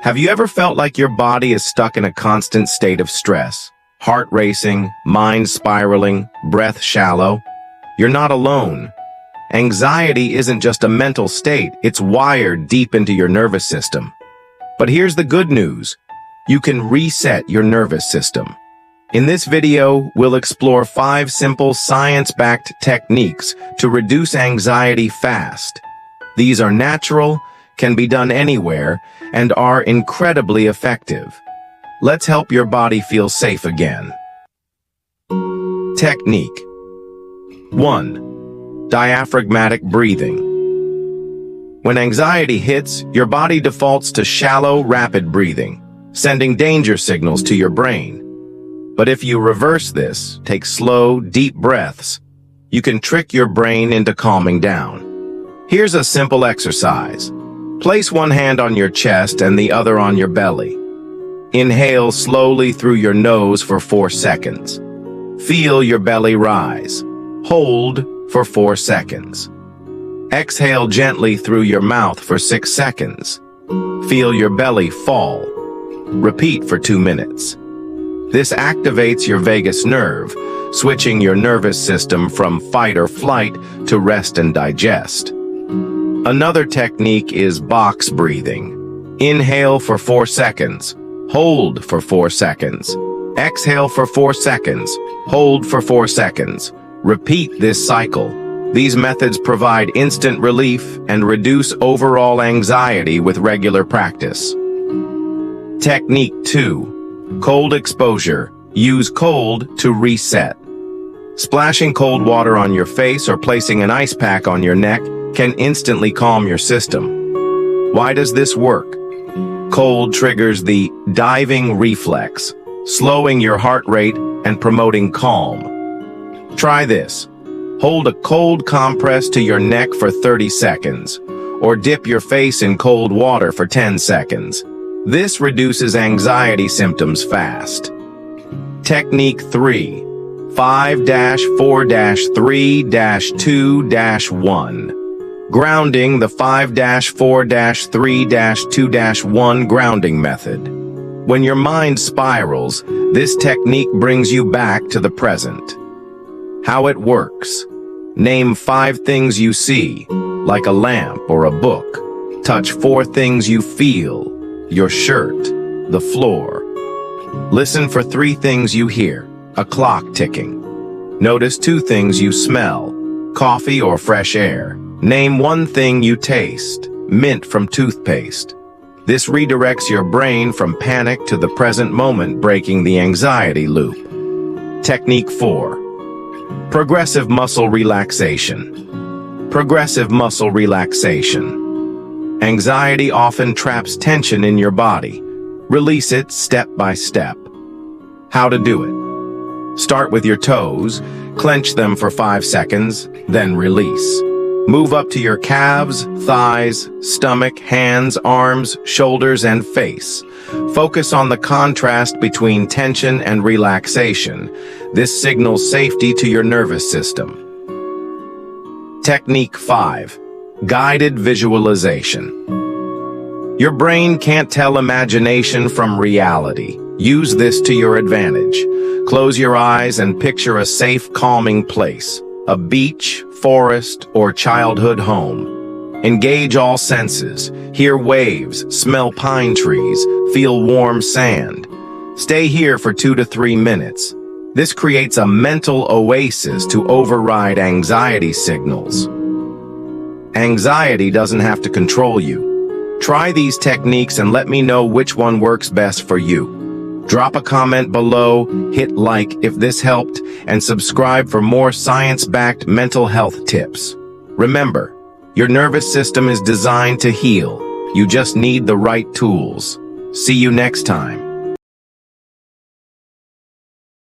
Have you ever felt like your body is stuck in a constant state of stress? Heart racing, mind spiraling, breath shallow? You're not alone. Anxiety isn't just a mental state, it's wired deep into your nervous system. But here's the good news. You can reset your nervous system. In this video, we'll explore 5 simple science-backed techniques to reduce anxiety fast. These are natural, can be done anywhere, and are incredibly effective. Let's help your body feel safe again. Technique 1. Diaphragmatic breathing. When anxiety hits, your body defaults to shallow, rapid breathing, sending danger signals to your brain. But if you reverse this, take slow, deep breaths, you can trick your brain into calming down. Here's a simple exercise. Place one hand on your chest and the other on your belly. Inhale slowly through your nose for 4 seconds. Feel your belly rise. Hold for 4 seconds. Exhale gently through your mouth for 6 seconds. Feel your belly fall. Repeat for 2 minutes. This activates your vagus nerve, switching your nervous system from fight or flight to rest and digest. Another technique is box breathing. Inhale for 4 seconds. Hold for 4 seconds. Exhale for 4 seconds. Hold for 4 seconds. Repeat this cycle. These methods provide instant relief and reduce overall anxiety with regular practice. Technique 2. Cold exposure. Use cold to reset. Splashing cold water on your face or placing an ice pack on your neck can instantly calm your system. Why does this work? Cold triggers the diving reflex, slowing your heart rate and promoting calm. Try this. Hold a cold compress to your neck for 30 seconds, or dip your face in cold water for 10 seconds. This reduces anxiety symptoms fast. Technique 3. 5-4-3-2-1. Grounding, the 5-4-3-2-1 grounding method. When your mind spirals, this technique brings you back to the present. How it works. Name 5 things you see, like a lamp or a book. Touch 4 things you feel, your shirt, the floor. Listen for 3 things you hear, a clock ticking. Notice 2 things you smell, coffee or fresh air. Name 1 thing you taste, mint from toothpaste. This redirects your brain from panic to the present moment, breaking the anxiety loop. Technique 4. Progressive muscle relaxation. Progressive muscle relaxation. Anxiety often traps tension in your body. Release it step by step. How to do it? Start with your toes, clench them for 5 seconds, then release. Move up to your calves, thighs, stomach, hands, arms, shoulders, and face. Focus on the contrast between tension and relaxation. This signals safety to your nervous system. Technique 5. Guided visualization. Your brain can't tell imagination from reality. Use this to your advantage. Close your eyes and picture a safe, calming place. A beach, forest, or childhood home. Engage all senses. Hear waves, smell pine trees, feel warm sand. Stay here for 2 to 3 minutes. This creates a mental oasis to override anxiety signals. Anxiety doesn't have to control you. Try these techniques and let me know which one works best for you. Drop a comment below, hit like if this helped, and subscribe for more science-backed mental health tips. Remember, your nervous system is designed to heal. You just need the right tools. See you next time.